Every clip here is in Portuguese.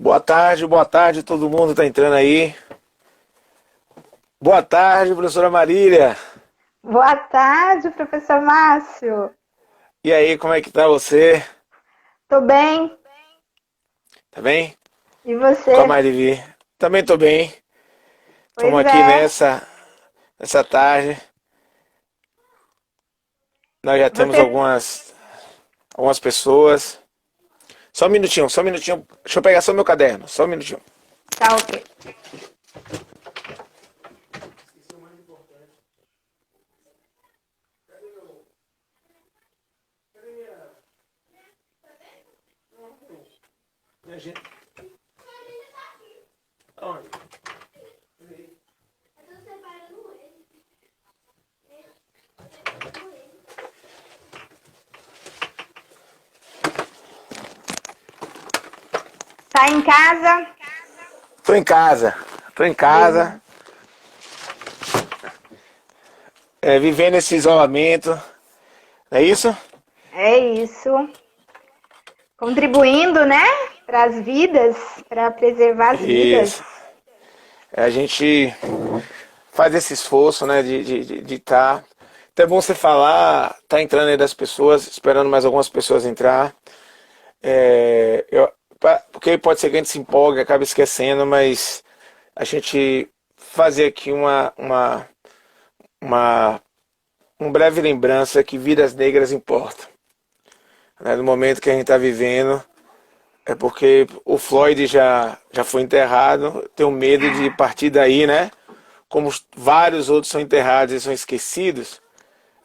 Boa tarde, todo mundo tá entrando aí. Boa tarde, professora Marília. Boa tarde, professor Márcio. E aí, como é que tá você? Tô bem. Tá bem? E Com a você? Marivi. Também tô bem. Pois Estamos aqui é. nessa tarde. Nós já temos Você algumas pessoas. Só um minutinho. Deixa eu pegar só meu caderno, só um minutinho. tá ok. Tá em casa? Tô em casa. Tô em casa, Beleza. vivendo esse isolamento. Não é isso? É isso. Contribuindo, né? Para as vidas, para preservar as vidas. Isso. A gente faz esse esforço, né, de estar. Então é bom você falar, tá entrando aí das pessoas, esperando mais algumas pessoas entrar. Porque pode ser que a gente se empolgue, acabe esquecendo, mas a gente fazer aqui uma um breve lembrança que vidas negras importam. Né? No momento que a gente está vivendo, é porque o Floyd já foi enterrado, tenho medo de partir daí, né? Como vários outros são enterrados e são esquecidos,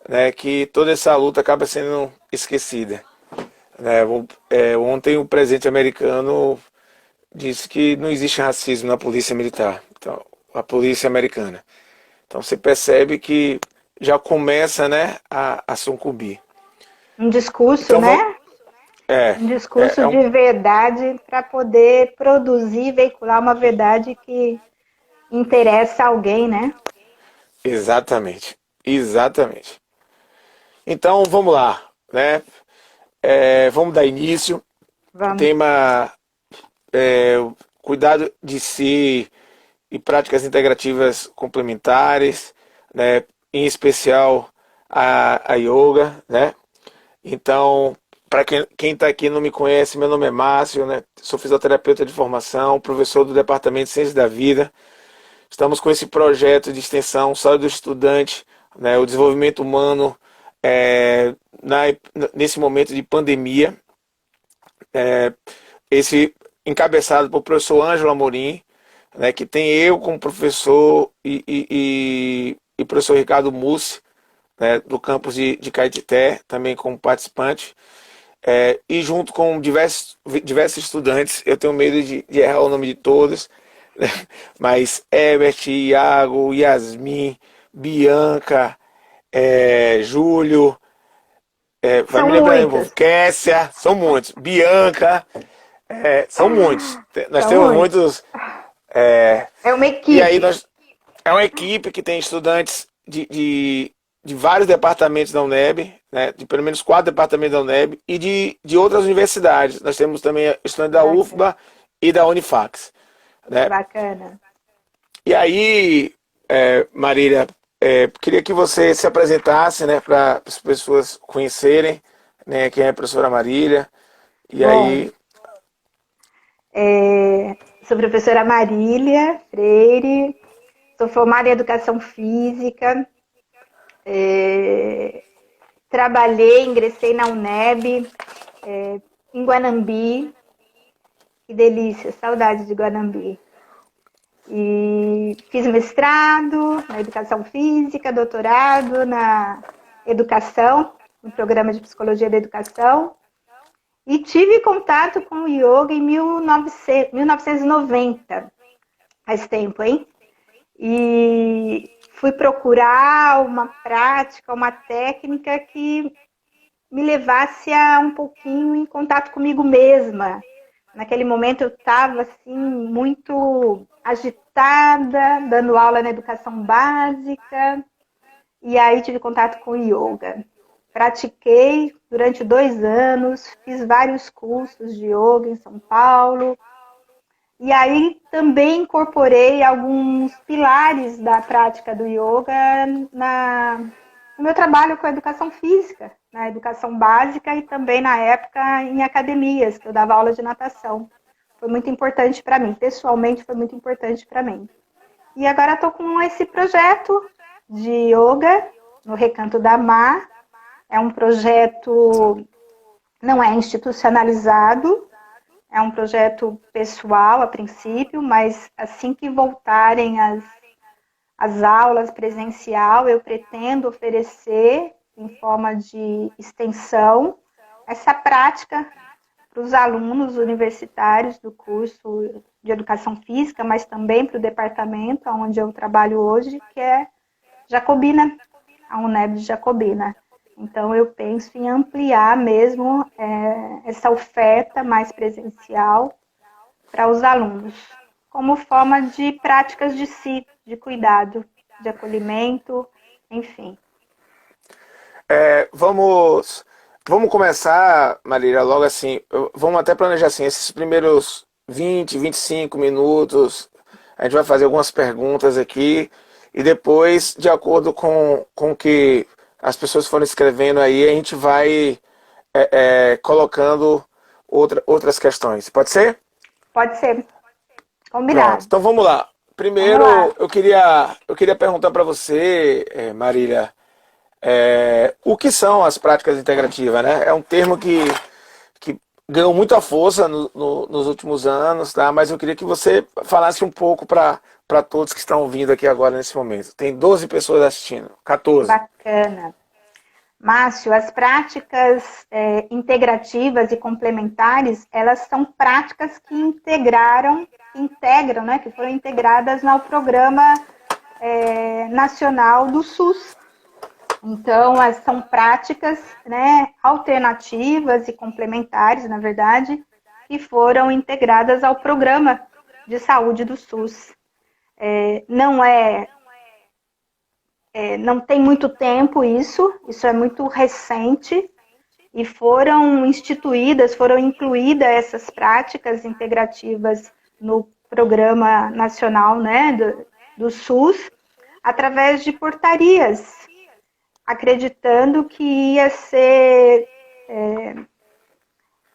né, que toda essa luta acaba sendo esquecida. Né? Ontem o presidente americano disse que não existe racismo na polícia militar, então, a polícia americana. Então você percebe que já começa, né, a sucumbir. Um discurso, Então vamos. né? É, Um discurso é um, de verdade para poder produzir, veicular uma verdade que interessa a alguém, né? exatamente, exatamente. Então vamos lá, né? Vamos dar início. O Vamos. tema é o cuidado de si e práticas integrativas complementares, né? Em especial a yoga, né? Então, para quem está aqui e não me conhece, meu nome é Márcio, né? Sou fisioterapeuta de formação, professor do Departamento de Ciências da Vida. Estamos com esse projeto de extensão Saúde do Estudante, né? O desenvolvimento humano é, na, nesse momento de pandemia. Esse encabeçado pelo professor Ângelo Amorim, né, que tem eu como professor e professor Ricardo Mussi, né, do campus de Caetité, também como participante. E junto com diversos estudantes, eu tenho medo de errar o nome de todos, né, mas Herbert, Iago, Yasmin, Bianca, Júlio, vai São me lembrar de novo, muitos. Kessia, são muitos, Bianca, são muitos. Nós São temos muitos. muitos. é, É uma e aí equipe. nós é uma equipe que tem estudantes de vários departamentos da UNEB, né, de pelo menos 4 departamentos da UNEB e de outras universidades. Nós temos também estudantes da Bacana. UFBA e da Unifax. Né? Bacana. E aí, Marília, queria que você se apresentasse, né, para as pessoas conhecerem, né, quem é a professora Marília. E Bom, aí, sou professora Marília Freire, sou formada em Educação Física, trabalhei, ingressei na UNEB, em Guanambi, que delícia, saudade de Guanambi. E fiz mestrado na Educação Física, doutorado na Educação, no programa de Psicologia da Educação, e tive contato com o yoga em 1990, faz tempo, hein? E fui procurar uma prática, uma técnica que me levasse a um pouquinho em contato comigo mesma. Naquele momento eu estava assim muito agitada, dando aula na educação básica, e aí tive contato com o yoga. Pratiquei durante 2 anos, fiz vários cursos de yoga em São Paulo, E aí também incorporei alguns pilares da prática do yoga no meu trabalho com a educação física, na educação básica e também na época em academias, que eu dava aula de natação. Foi muito importante para mim, pessoalmente foi muito importante para mim. E agora estou com esse projeto de yoga no Recanto da Mar. É um projeto, não é institucionalizado, é um projeto pessoal a princípio, mas assim que voltarem as aulas presencial, eu pretendo oferecer, em forma de extensão, essa prática para os alunos universitários do curso de Educação Física, mas também para o departamento onde eu trabalho hoje, que é Jacobina, a UNEB de Jacobina. Então, eu penso em ampliar mesmo essa oferta mais presencial para os alunos, como forma de práticas de si, de cuidado, de acolhimento, enfim. Vamos começar, Marília, logo assim. Vamos até planejar assim, esses primeiros 20, 25 minutos. A gente vai fazer algumas perguntas aqui. E depois, de acordo com o que as pessoas foram escrevendo aí, a gente vai colocando outras questões. Pode ser? Pode ser, Pronto. combinado. Então vamos lá. Vamos Primeiro, lá. eu queria perguntar para você, Marília, o que são as práticas integrativas, né? É um termo que ganhou muita força nos últimos anos, tá? Mas eu queria que você falasse um pouco para todos que estão ouvindo aqui agora nesse momento. Tem 12 pessoas assistindo, 14. Bacana. Márcio, as práticas integrativas e complementares, elas são práticas que integram, né, que foram integradas no programa nacional do SUS. Então, são práticas, né, alternativas e complementares, na verdade, que foram integradas ao programa de saúde do SUS. Não tem muito tempo isso é muito recente, e foram incluídas essas práticas integrativas no programa nacional, né, do SUS, através de portarias, acreditando que ia ser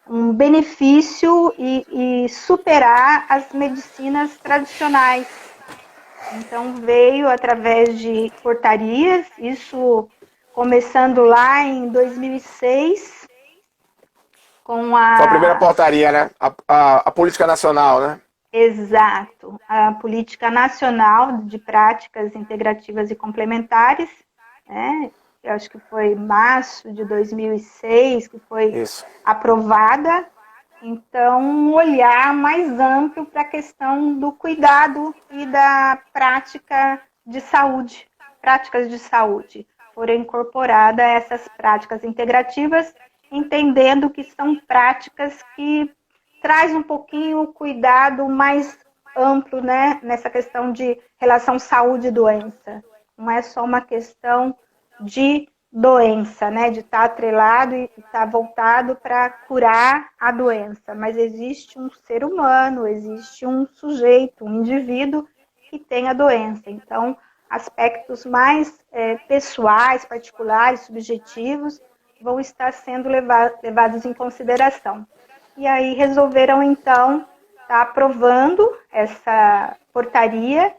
um benefício e superar as medicinas tradicionais. Então, veio através de portarias, isso começando lá em 2006, com Foi a primeira a... portaria, né? A política nacional, né? Exato, a Política Nacional de Práticas Integrativas e Complementares, né? Eu acho que foi março de 2006 que foi Isso. aprovada. Então, um olhar mais amplo para a questão do cuidado e da prática de saúde, práticas de saúde. Foram incorporadas essas práticas integrativas, entendendo que são práticas que traz um pouquinho o cuidado mais amplo, né, nessa questão de relação saúde e doença. Não é só uma questão de doença, né, de estar atrelado e estar voltado para curar a doença, mas existe um ser humano, existe um sujeito, um indivíduo que tem a doença. Então, aspectos mais pessoais, particulares, subjetivos, vão estar sendo levados em consideração. E aí resolveram, então, estar aprovando essa portaria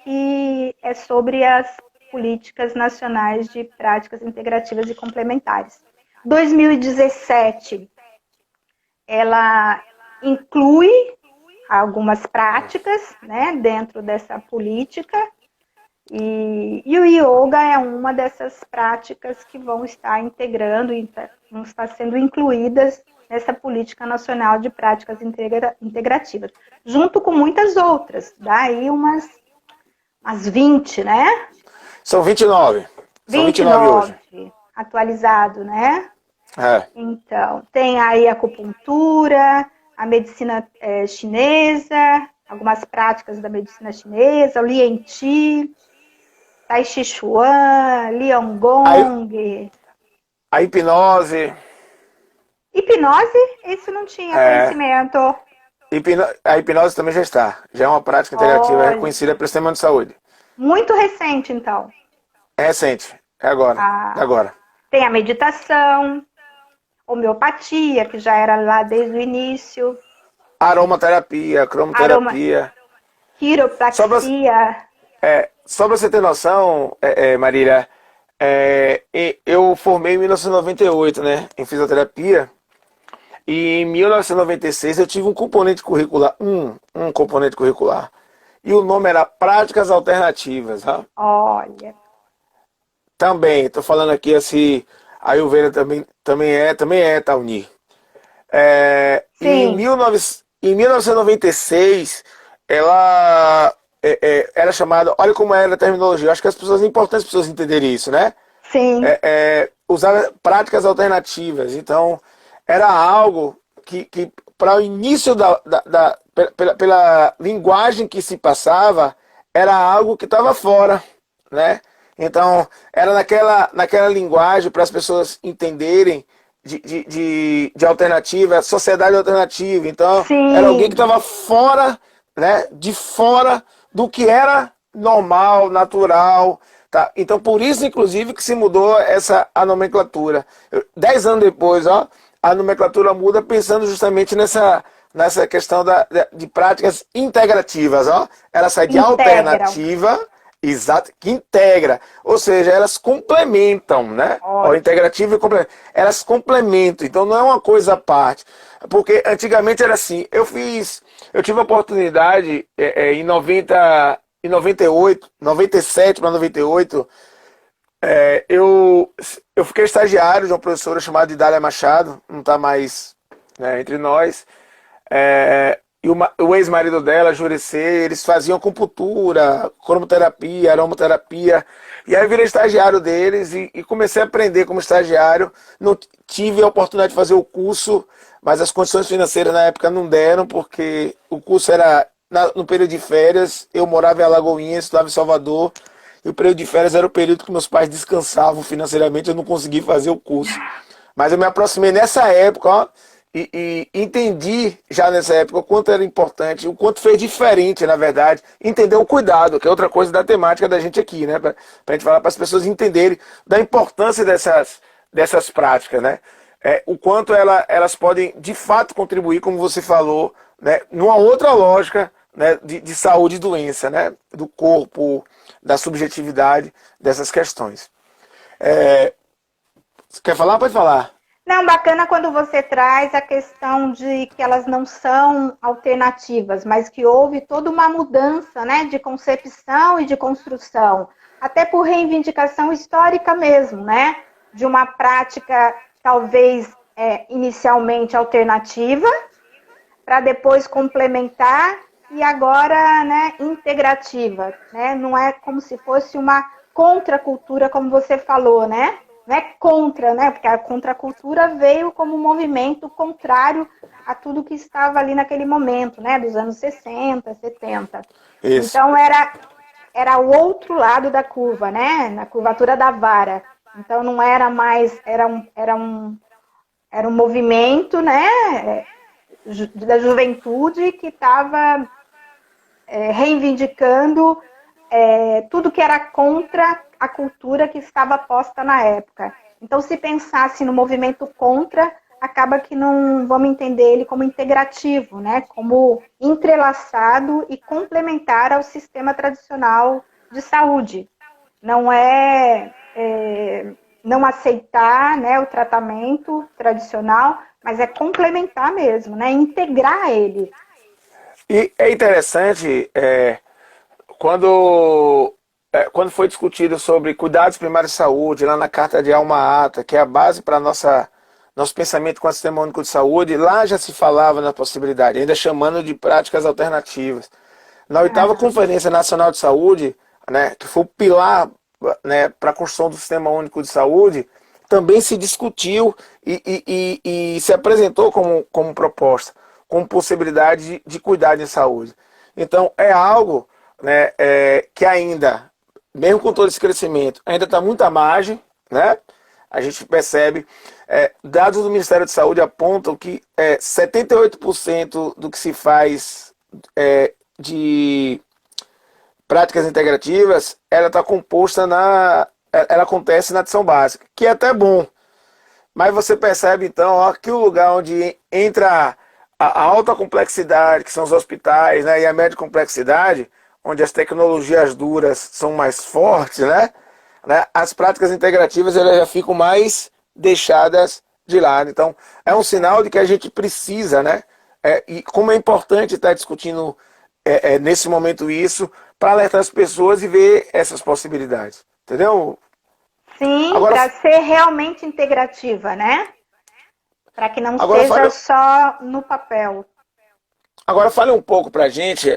que é sobre as políticas nacionais de práticas integrativas e complementares. 2017, ela inclui algumas práticas, né, dentro dessa política, e o yoga é uma dessas práticas que vão estar integrando, vão estar sendo incluídas nessa política nacional de práticas integrativas, junto com muitas outras, daí umas 20, né? São 29. São 29 hoje. 29, atualizado, né? É. Então, tem aí a acupuntura, a medicina chinesa, algumas práticas da medicina chinesa, o Lien Qi, Tai Chi Chuan, Liang Gong. A hipnose. Hipnose? Isso não tinha É, conhecimento. A hipnose também já está. Já é uma prática integrativa Olha, reconhecida pelo sistema de saúde. muito recente, então. É recente. É agora. Ah, Agora. tem a meditação, homeopatia, que já era lá desde o início, Aromaterapia, aroma, cromoterapia. Só para quiropraxia. só pra você ter noção, Marília, eu formei em 1998, né, em fisioterapia. E em 1996 eu tive um componente curricular, um componente curricular. E o nome era Práticas Alternativas. Tá? Olha, Também, estou falando aqui assim, a Ayurveda também é Tauni. sim, Em 1996, ela era chamada, olha como era a terminologia, eu acho que é importante as pessoas entenderem isso, né? sim, Usar práticas alternativas. Então, era algo que para o início pela linguagem que se passava, era algo que estava fora, né? Então, era naquela linguagem para as pessoas entenderem de alternativa, sociedade alternativa. Então, era alguém que sim, estava fora, né? De fora do que era normal, natural. Tá? Então, por isso, inclusive, que se mudou a nomenclatura. 10 anos depois, ó, a nomenclatura muda pensando justamente nessa questão de práticas integrativas. Ó. Ela sai de integram. alternativa, exato, que integra. Ou seja, elas complementam, né? Ó, Ótimo. integrativa e complemento. Elas complementam, então não é uma coisa à parte. Porque antigamente era assim, eu tive a oportunidade em 98, 97 para 98, eu fiquei estagiário de uma professora chamada Idália Machado, não está mais, né, entre nós. E o ex-marido dela, Jurecê, eles faziam acupuntura, cromoterapia, aromaterapia. E aí eu virei estagiário deles e comecei a aprender como estagiário. Não tive a oportunidade de fazer o curso, mas as condições financeiras na época não deram, porque o curso era no período de férias. Eu morava em Alagoinhas, estudava em Salvador. E o período de férias era o período que meus pais descansavam financeiramente, eu não consegui fazer o curso. Mas eu me aproximei nessa época, ó, e entendi já nessa época o quanto era importante, o quanto fez diferente, na verdade, entender o cuidado, que é outra coisa da temática da gente aqui, né? Pra gente falar para as pessoas entenderem da importância dessas práticas, né? O quanto elas podem de fato contribuir, como você falou, né? Numa outra lógica, né? De saúde e doença, né? Do corpo, da subjetividade dessas questões. Você quer falar? Pode falar. Não, bacana quando você traz a questão de que elas não são alternativas, mas que houve toda uma mudança, né, de concepção e de construção, até por reivindicação histórica mesmo, né, de uma prática talvez inicialmente alternativa, para depois complementar e agora, né, integrativa, né? Não é como se fosse uma contracultura, como você falou, né? Não é contra, né? Porque a contracultura veio como um movimento contrário a tudo que estava ali naquele momento, né? Dos anos 60, 70. Isso. Então era o outro lado da curva, né? Na curvatura da vara. Então não era mais, era um movimento, né? Da juventude que estava reivindicando tudo que era contra a cultura que estava posta na época. Então, se pensasse no movimento contra, acaba que não vamos entender ele como integrativo, né? Como entrelaçado e complementar ao sistema tradicional de saúde. Não não aceitar, né, o tratamento tradicional, mas é complementar mesmo, né? Integrar ele. E é interessante quando foi discutido sobre cuidados primários de saúde, lá na Carta de Alma-Ata, que é a base para nosso pensamento com o Sistema Único de Saúde, lá já se falava na possibilidade, ainda chamando de práticas alternativas. Na oitava Aham. Conferência Nacional de Saúde, né, que foi o pilar, né, para a construção do Sistema Único de Saúde, também se discutiu e se apresentou como proposta, como possibilidade de cuidar de saúde. Então, é algo, né, que ainda, mesmo com todo esse crescimento, ainda está muita margem, né? a gente percebe, dados do Ministério da Saúde apontam que 78% do que se faz de práticas integrativas, ela está composta ela acontece na atenção básica, que é até bom. Mas você percebe então, ó, que o lugar onde entra a alta complexidade, que são os hospitais, né, e a média complexidade, onde as tecnologias duras são mais fortes, né, as práticas integrativas elas já ficam mais deixadas de lado. Então, é um sinal de que a gente precisa, né, e como é importante estar discutindo nesse momento isso, para alertar as pessoas e ver essas possibilidades. Entendeu? Sim, Agora, para ser realmente integrativa, né? Para que não seja só no papel. Agora fale um pouco para a gente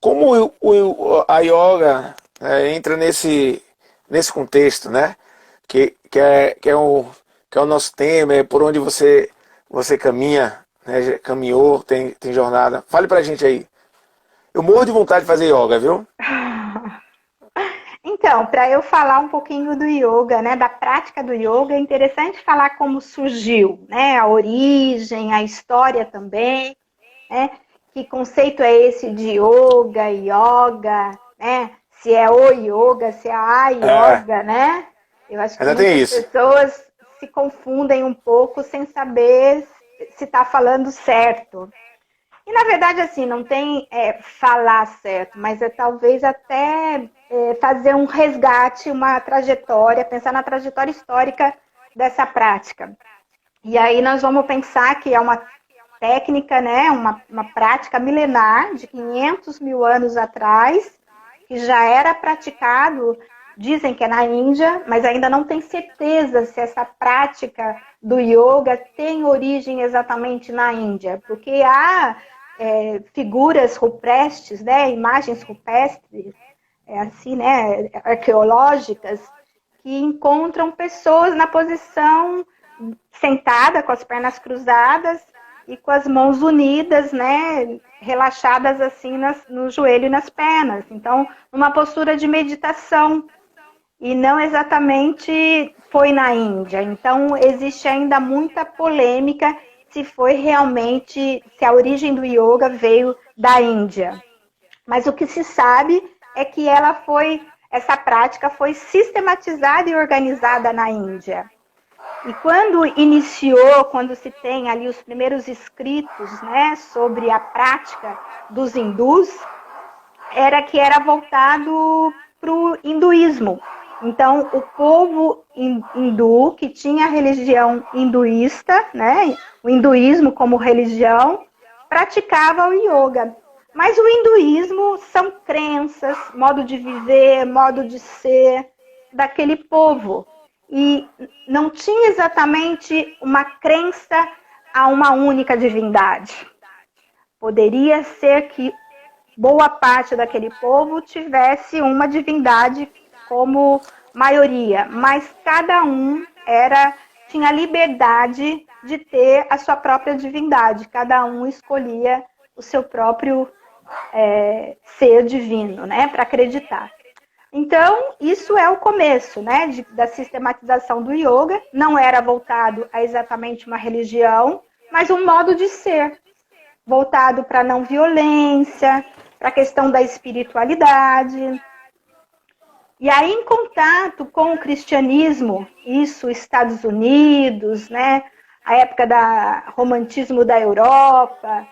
como a yoga entra nesse contexto, né? Que é o nosso tema, é por onde você caminha, né? Caminhou, tem jornada. Fale para a gente aí. Eu morro de vontade de fazer yoga, viu? Então, para eu falar um pouquinho do yoga, né, da prática do yoga, é interessante falar como surgiu, né, a origem, a história também, né, que conceito é esse de yoga, né, se é o yoga, se é a yoga, né? Eu acho que muitas pessoas se confundem um pouco sem saber se está falando certo. E, na verdade, assim, não tem falar certo, mas talvez até fazer um resgate, uma trajetória, pensar na trajetória histórica dessa prática. E aí nós vamos pensar que é uma técnica, né, uma prática milenar de 500 mil anos atrás, que já era praticado, dizem que é na Índia, mas ainda não tem certeza se essa prática do yoga tem origem exatamente na Índia, porque há figuras rupestres, né, imagens rupestres, assim, né, arqueológicas, que encontram pessoas na posição sentada, com as pernas cruzadas e com as mãos unidas, né, relaxadas assim no joelho e nas pernas. Então, uma postura de meditação. E não exatamente foi na Índia. Então, existe ainda muita polêmica se foi realmente, se a origem do yoga veio da Índia. Mas o que se sabe é que essa prática foi sistematizada e organizada na Índia. E quando quando se tem ali os primeiros escritos, né, sobre a prática dos hindus, era voltado para o hinduísmo. Então, o povo hindu, que tinha a religião hinduísta, né, o hinduísmo como religião, praticava o yoga. Mas o hinduísmo são crenças, modo de viver, modo de ser daquele povo. E não tinha exatamente uma crença a uma única divindade. Poderia ser que boa parte daquele povo tivesse uma divindade como maioria, mas cada um tinha liberdade de ter a sua própria divindade, cada um escolhia o seu próprio ser divino, né, para acreditar. Então, isso é o começo, né, da sistematização do yoga. Não era voltado a exatamente uma religião, mas um modo de ser, voltado para a não violência, para a questão da espiritualidade. E aí, em contato com o cristianismo, isso, Estados Unidos, né, a época do romantismo da Europa,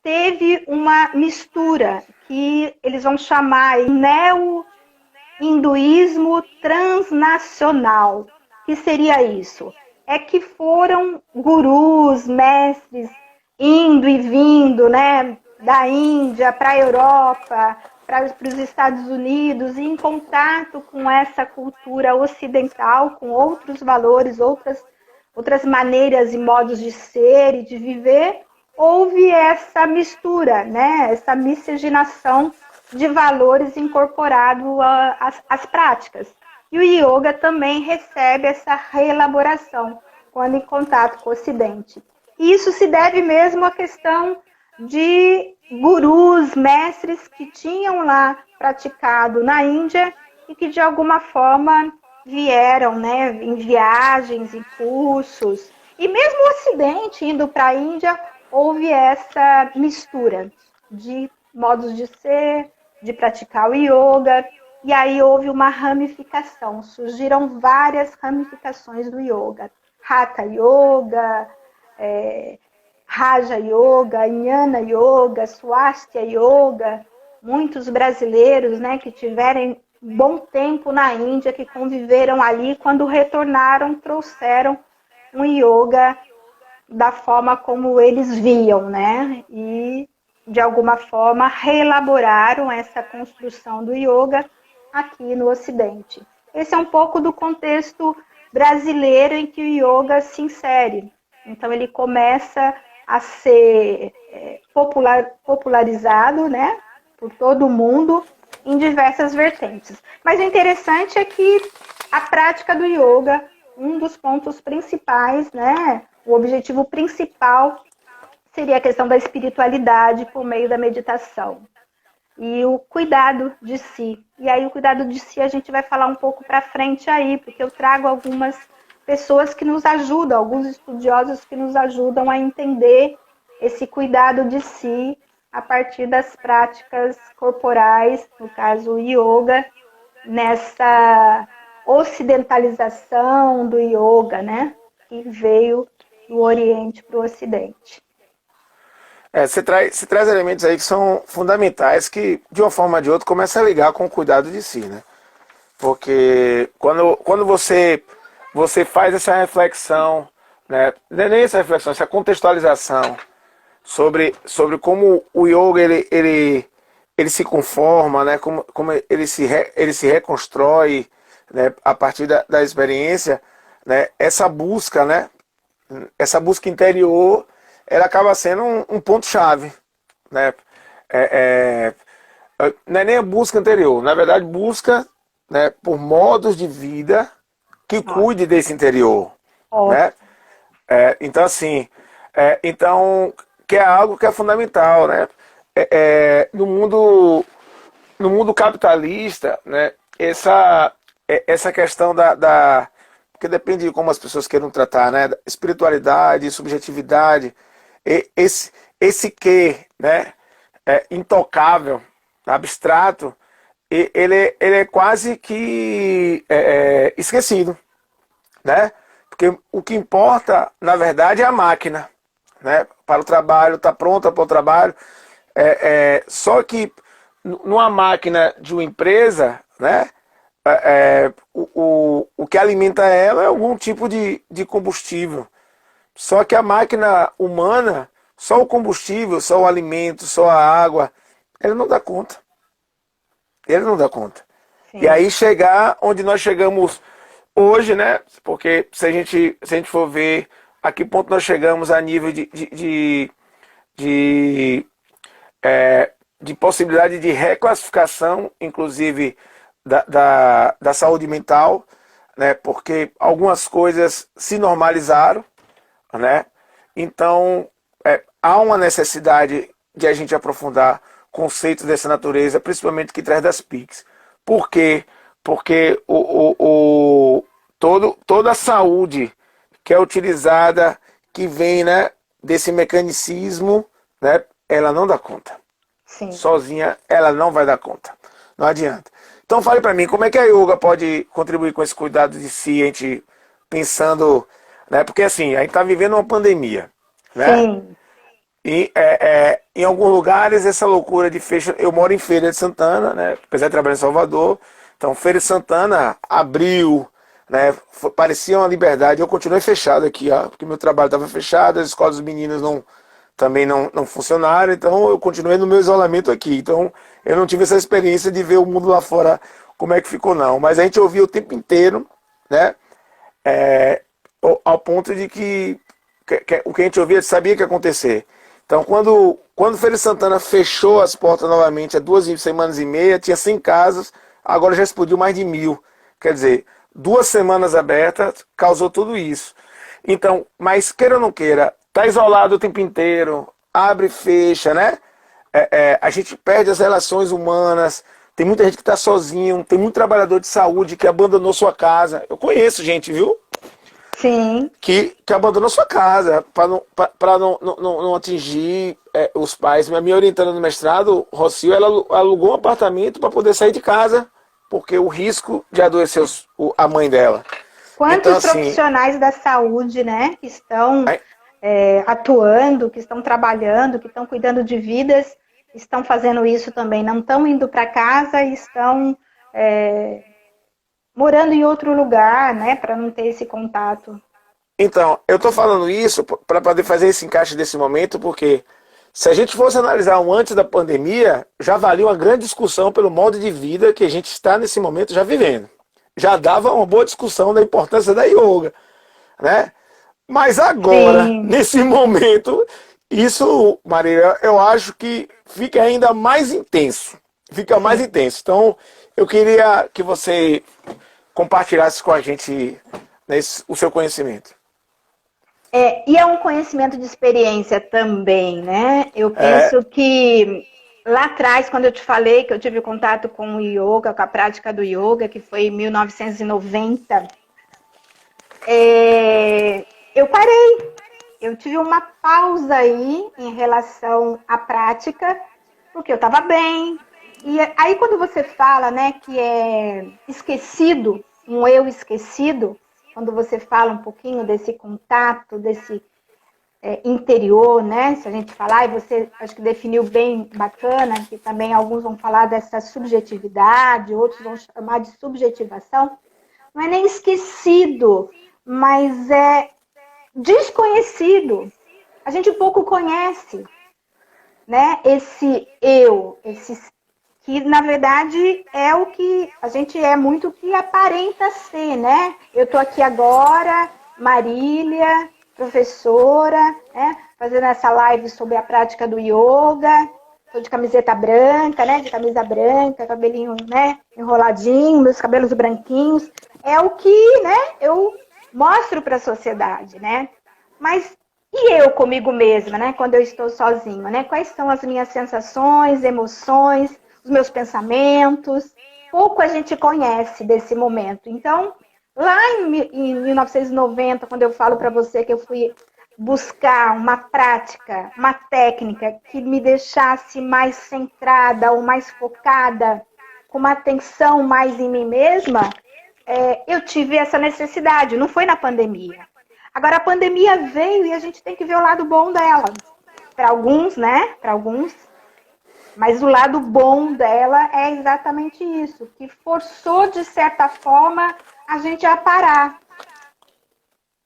teve uma mistura que eles vão chamar neo-hinduísmo transnacional. O que seria isso? É que foram gurus, mestres, indo e vindo, né, da Índia para a Europa, para os Estados Unidos, e em contato com essa cultura ocidental, com outros valores, outras maneiras e modos de ser e de viver, houve essa mistura, né, essa miscigenação de valores incorporado às práticas. E o yoga também recebe essa reelaboração quando em contato com o Ocidente. E isso se deve mesmo à questão de gurus, mestres que tinham lá praticado na Índia e que de alguma forma vieram, né, em viagens, em cursos, e mesmo o Ocidente, indo para a Índia, houve essa mistura de modos de ser, de praticar o yoga, e aí houve uma ramificação, surgiram várias ramificações do yoga. Hatha Yoga, Raja Yoga, Jnana Yoga, Swastika Yoga, muitos brasileiros, né, que tiveram bom tempo na Índia, que conviveram ali, quando retornaram, trouxeram um yoga da forma como eles viam, né? E, de alguma forma, reelaboraram essa construção do yoga aqui no Ocidente. Esse é um pouco do contexto brasileiro em que o yoga se insere. Então, ele começa a ser popularizado, né, por todo mundo, em diversas vertentes. Mas o interessante é que a prática do yoga, um dos pontos principais, né, o objetivo principal seria a questão da espiritualidade por meio da meditação. E o cuidado de si. E aí o cuidado de si a gente vai falar um pouco para frente aí, porque eu trago algumas pessoas que nos ajudam, alguns estudiosos que nos ajudam a entender esse cuidado de si a partir das práticas corporais, no caso o yoga, nessa ocidentalização do yoga, né, que veio do Oriente para o Ocidente. Você traz elementos aí que são fundamentais, que de uma forma ou de outra começa a ligar com o cuidado de si, né? Porque quando você faz essa reflexão, né? Não é nem essa reflexão, essa contextualização sobre como o yoga ele se conforma, né? Como ele se reconstrói, né? A partir da experiência, né? Essa busca, né? Essa busca interior, ela acaba sendo um ponto-chave, né? Não é nem a busca interior, na verdade busca, né, por modos de vida que cuide desse interior, né? Então assim, que é algo que é fundamental, né? No mundo capitalista, né? Essa questão porque depende de como as pessoas queiram tratar, né? Espiritualidade, subjetividade, esse que, né? Intocável, abstrato, ele é quase que esquecido, né? Porque o que importa, na verdade, é a máquina, né? Para o trabalho, está pronta para o trabalho. Só que numa máquina de uma empresa, né? O que alimenta ela é algum tipo de combustível. Só que a máquina humana, só o combustível, só o alimento, só a água, ele não dá conta. Ele não dá conta. Sim. E aí chegar onde nós chegamos hoje, né? Porque se a gente for ver a que ponto nós chegamos a nível de possibilidade de reclassificação, inclusive da saúde mental, né? Porque algumas coisas se normalizaram, né? Então há uma necessidade de a gente aprofundar conceitos dessa natureza, principalmente que traz das PICs. Por quê? Porque toda a saúde que é utilizada, que vem, né, desse mecanicismo, né, ela não dá conta. Sim. Sozinha ela não vai dar conta. Não adianta. Então fale para mim, como é que a yoga pode contribuir com esse cuidado de si, a gente pensando, né, porque assim, a gente está vivendo uma pandemia, né? Sim. E em alguns lugares essa loucura de fecha. Eu moro em Feira de Santana, né? Apesar de trabalhar em Salvador. Então Feira de Santana abriu, né? Parecia uma liberdade. Eu continuei fechado aqui, ó, porque meu trabalho estava fechado, as escolas dos meninos também não funcionaram. Então eu continuei no meu isolamento aqui. Então eu não tive essa experiência de ver o mundo lá fora como é que ficou, não. Mas a gente ouvia o tempo inteiro, né? Ao ponto de que o que a gente ouvia, a gente sabia que ia acontecer. Então, quando Feira de Santana fechou as portas novamente há 2 semanas e meia, tinha 100 casas, agora já explodiu mais de 1.000. Quer dizer, 2 semanas abertas causou tudo isso. Então, mas queira ou não queira, tá isolado o tempo inteiro, abre e fecha, né? A gente perde as relações humanas, Tem muita gente que está sozinho, tem muito trabalhador de saúde que abandonou sua casa. Eu conheço gente, viu? Sim. Que abandonou sua casa para não atingir os pais. Minha orientanda no mestrado, Rocio, ela alugou um apartamento para poder sair de casa, porque o risco de adoecer a mãe dela. Então, Quantos assim, profissionais da saúde, né, que estão atuando, que estão trabalhando, que estão cuidando de vidas, estão fazendo isso também, não estão indo para casa e estão morando em outro lugar, né, para não ter esse contato. então, eu estou falando isso para poder fazer esse encaixe desse momento, porque se a gente fosse analisar um antes da pandemia, já valia uma grande discussão pelo modo de vida que a gente está nesse momento já vivendo. Já dava uma boa discussão da importância da yoga, né? Mas agora, Sim. nesse momento, isso, Maria, eu acho que fica ainda mais intenso. Fica mais Sim. intenso. Então, eu queria que você compartilhasse com a gente, né, o seu conhecimento. E é um conhecimento de experiência também, né? Eu É, penso que lá atrás, quando eu te falei que eu tive contato com o yoga, com a prática do yoga, que foi em 1990, eu parei. Eu tive uma pausa aí em relação à prática, porque eu estava bem. E aí quando você fala, né, que é esquecido, um eu esquecido, quando você fala um pouquinho desse contato, desse interior, né? Se a gente falar, e você acho que definiu bem bacana, que também alguns vão falar dessa subjetividade, outros vão chamar de subjetivação, não é nem esquecido, mas é desconhecido. A gente pouco conhece, né? Esse eu, esse que na verdade é o que a gente é muito o que aparenta ser, né? Eu tô aqui agora, Marília, professora, né? Fazendo essa live sobre a prática do yoga. Tô de camiseta branca, né? De camisa branca, cabelinho, né? Enroladinho, meus cabelos branquinhos. É o que, né? Eu mostro para a sociedade, né? Mas e eu comigo mesma, né? Quando eu estou sozinha, né? Quais são as minhas sensações, emoções, os meus pensamentos? Pouco a gente conhece desse momento. Então, lá em 1990, quando eu falo para você que eu fui buscar uma prática, uma técnica que me deixasse mais centrada ou mais focada, com uma atenção mais em mim mesma, eu tive essa necessidade. Não foi na pandemia. Agora, a pandemia veio e a gente tem que ver o lado bom dela. Para alguns, né? Para alguns. Mas o lado bom dela é exatamente isso, que forçou, de certa forma, a gente a parar.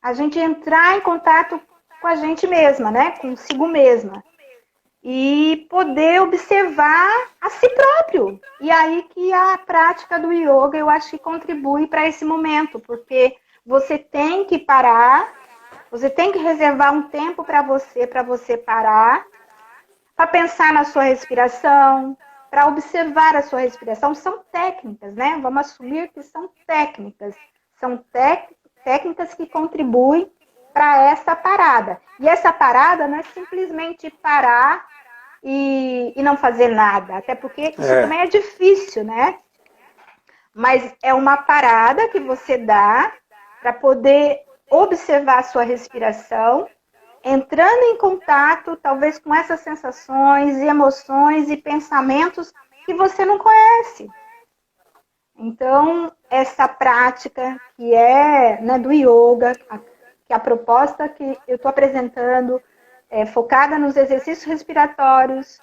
A gente entrar em contato com a gente mesma, né? Consigo mesma. E poder observar a si próprio. E aí que a prática do yoga, eu acho que contribui para esse momento, porque você tem que parar. Você tem que reservar um tempo para você parar, para pensar na sua respiração, para observar a sua respiração. São técnicas, né? Vamos assumir que são técnicas. São técnicas que contribuem para essa parada. E essa parada não é simplesmente parar e não fazer nada, até porque isso também é difícil, né? Mas é uma parada que você dá para poder observar a sua respiração, entrando em contato, talvez, com essas sensações e emoções e pensamentos que você não conhece. Então, essa prática que é, né, do yoga, que a proposta que eu estou apresentando é focada nos exercícios respiratórios,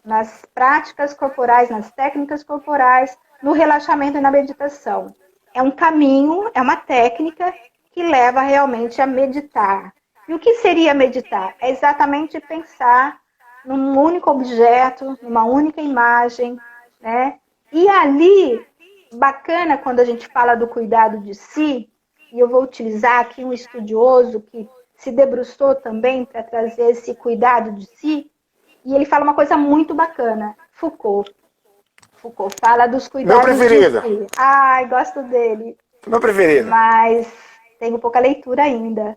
nas práticas corporais, nas técnicas corporais, no relaxamento e na meditação. É um caminho, é uma técnica que leva realmente a meditar. E o que seria meditar? É exatamente pensar num único objeto, numa única imagem, né? E ali, bacana quando a gente fala do cuidado de si, e eu vou utilizar aqui um estudioso que se debruçou também para trazer esse cuidado de si, e ele fala uma coisa muito bacana, Foucault. Foucault fala dos meu cuidados de preferido. si. Ai, gosto dele, Meu preferido. mas tenho pouca leitura ainda.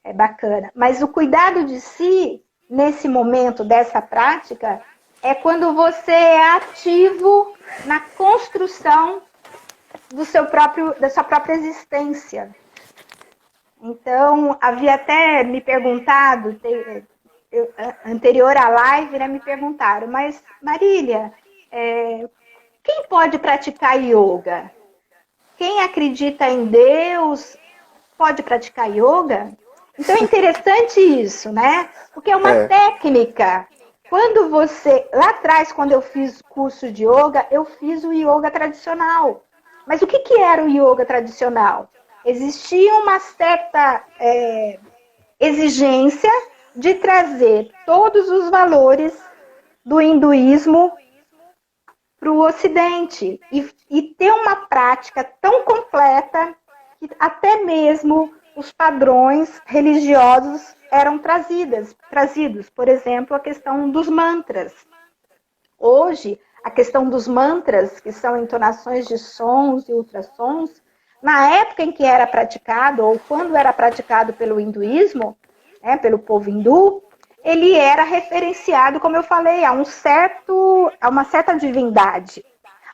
É bacana. Mas o cuidado de si, nesse momento dessa prática, é quando você é ativo na construção da sua própria existência. Então, havia até me perguntado, anterior à live, né, me perguntaram, mas Marília, quem pode praticar yoga? Quem acredita em Deus pode praticar yoga? Então é interessante isso, né? Porque é uma técnica. Quando lá atrás, quando eu fiz curso de yoga, eu fiz o yoga tradicional. Mas o que era o yoga tradicional? Existia uma certa exigência de trazer todos os valores do hinduísmo para o Ocidente e ter uma prática tão completa que até mesmo os padrões religiosos eram trazidos. Por exemplo, a questão dos mantras. Hoje, a questão dos mantras, que são entonações de sons e ultrassons, na época em que era praticado, ou quando era praticado pelo hinduísmo, né, pelo povo hindu, ele era referenciado, como eu falei, a uma certa divindade.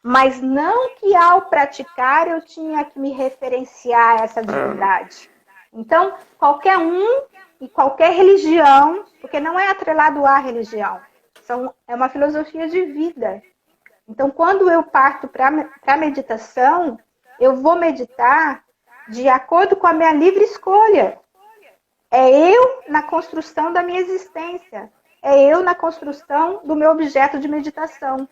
Mas não que ao praticar eu tinha que me referenciar a essa divindade. Então, qualquer um e qualquer religião, porque não é atrelado à religião, é uma filosofia de vida. Então, quando eu parto para a meditação, eu vou meditar de acordo com a minha livre escolha. É eu na construção da minha existência. É eu na construção do meu objeto de meditação.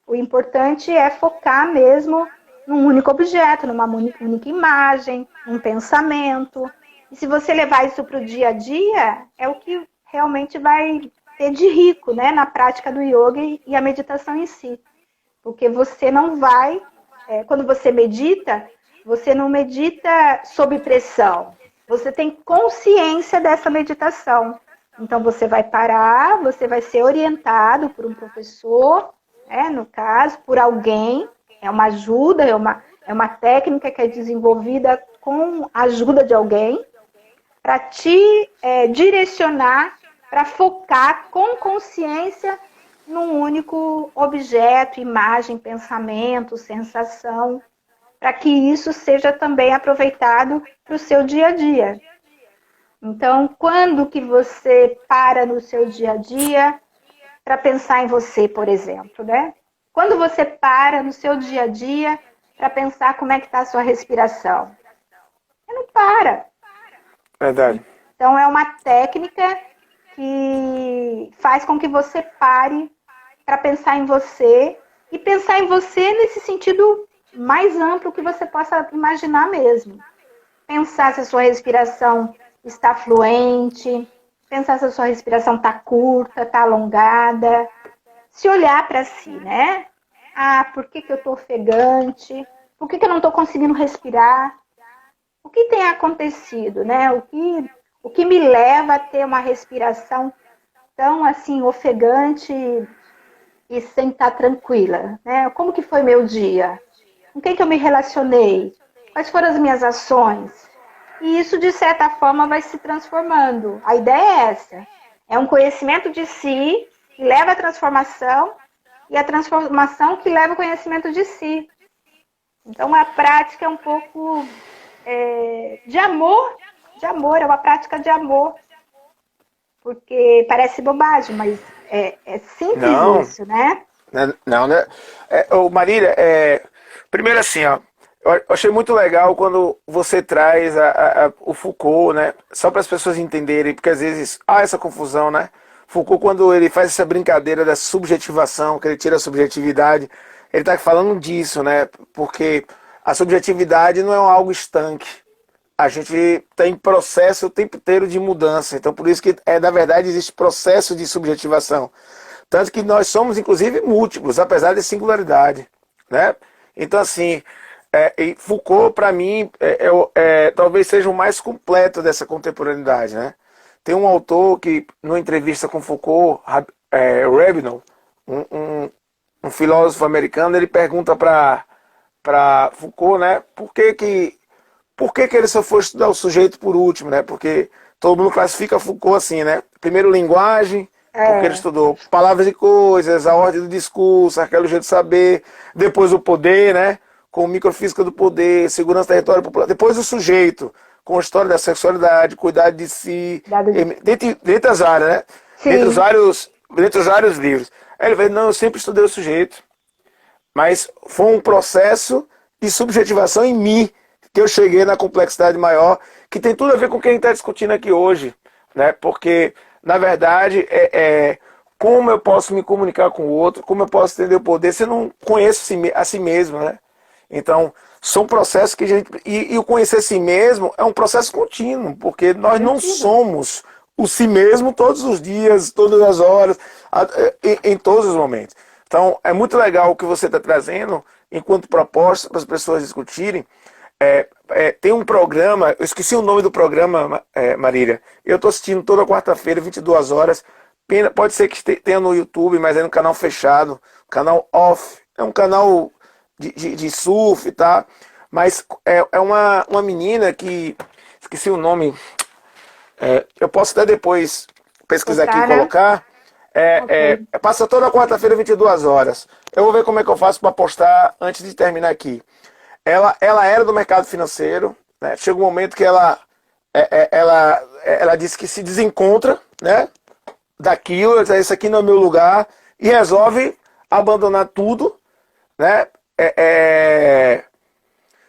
O importante é focar mesmo num único objeto, numa única imagem, num pensamento. E se você levar isso para o dia a dia, é o que realmente vai ter de rico, né, na prática do yoga e a meditação em si. Porque você não vai, quando você não medita sob pressão. Você tem consciência dessa meditação. Então, você vai parar, você vai ser orientado por um professor, no caso, por alguém. É uma ajuda, é uma técnica que é desenvolvida com a ajuda de alguém para te direcionar, para focar com consciência num único objeto, imagem, pensamento, sensação, para que isso seja também aproveitado para o seu dia a dia. Então, quando que você para no seu dia a dia para pensar em você, por exemplo, né? Quando você para no seu dia a dia para pensar como é que está a sua respiração? Você não para. Verdade. Então, é uma técnica que faz com que você pare para pensar em você e pensar em você nesse sentido mais amplo que você possa imaginar mesmo. Pensar se a sua respiração está fluente, pensar se a sua respiração está curta, está alongada, se olhar para si, né? Por que eu estou ofegante? Por que eu não estou conseguindo respirar? O que tem acontecido, né? O que me leva a ter uma respiração tão assim ofegante e sem estar tranquila, né? Como que foi meu dia? Com quem que eu me relacionei? Quais foram as minhas ações? E isso, de certa forma, vai se transformando. A ideia é essa. É um conhecimento de si que leva à transformação e a transformação que leva ao conhecimento de si. Então, a prática é um pouco de amor, é uma prática de amor. Porque parece bobagem, mas é simples isso, né? Não, né? Marília, primeiro assim, ó, eu achei muito legal quando você traz o Foucault, né? Só para as pessoas entenderem, porque às vezes há essa confusão, né? Foucault, quando ele faz essa brincadeira da subjetivação, que ele tira a subjetividade, ele está falando disso, né? Porque a subjetividade não é algo estanque. A gente tem processo o tempo inteiro de mudança. Então, por isso que, na verdade, existe processo de subjetivação. Tanto que nós somos, inclusive, múltiplos, apesar de singularidade, né? Então, assim, e Foucault, para mim, talvez seja o mais completo dessa contemporaneidade, né? Tem um autor que, numa entrevista com Foucault, Rabinow, um filósofo americano, ele pergunta para Foucault, né? Por que ele só foi estudar o sujeito por último, né? Porque todo mundo classifica Foucault assim, né? Primeiro linguagem, Porque ele É, estudou palavras e coisas, a ordem do discurso, aquele jeito de saber, depois o poder, né? Com microfísica do poder, segurança do território popular, depois o sujeito, com a história da sexualidade, cuidar de si, dado de... dentre as áreas, né? Sim, Dentre os vários livros. Aí ele falou, não, eu sempre estudei o sujeito, mas foi um processo de subjetivação em mim que eu cheguei na complexidade maior, que tem tudo a ver com o que a gente está discutindo aqui hoje, né? Porque, na verdade, como eu posso me comunicar com o outro, como eu posso entender o poder se eu não conheço a si mesmo, né? Então, são processos que a gente. E o conhecer si mesmo é um processo contínuo, porque nós não contigo. somos o si mesmo todos os dias, todas as horas, em todos os momentos. Então, é muito legal o que você está trazendo enquanto proposta para as pessoas discutirem. Tem um programa, eu esqueci o nome do programa, Marília. Eu estou assistindo toda quarta-feira, 22 horas. Pode ser que tenha no YouTube, mas é no canal fechado, canal off. É um canal de surf, tá? Mas é uma menina que. Esqueci o nome. Eu posso até depois pesquisar aqui e Botar, né? colocar. Ok. Passa toda quarta-feira, 22 horas. Eu vou ver como é que eu faço para postar antes de terminar aqui. Ela era do mercado financeiro, né? Chega um momento que ela disse que se desencontra, né? Daquilo, ela diz, isso aqui não é meu lugar, e resolve abandonar tudo, né?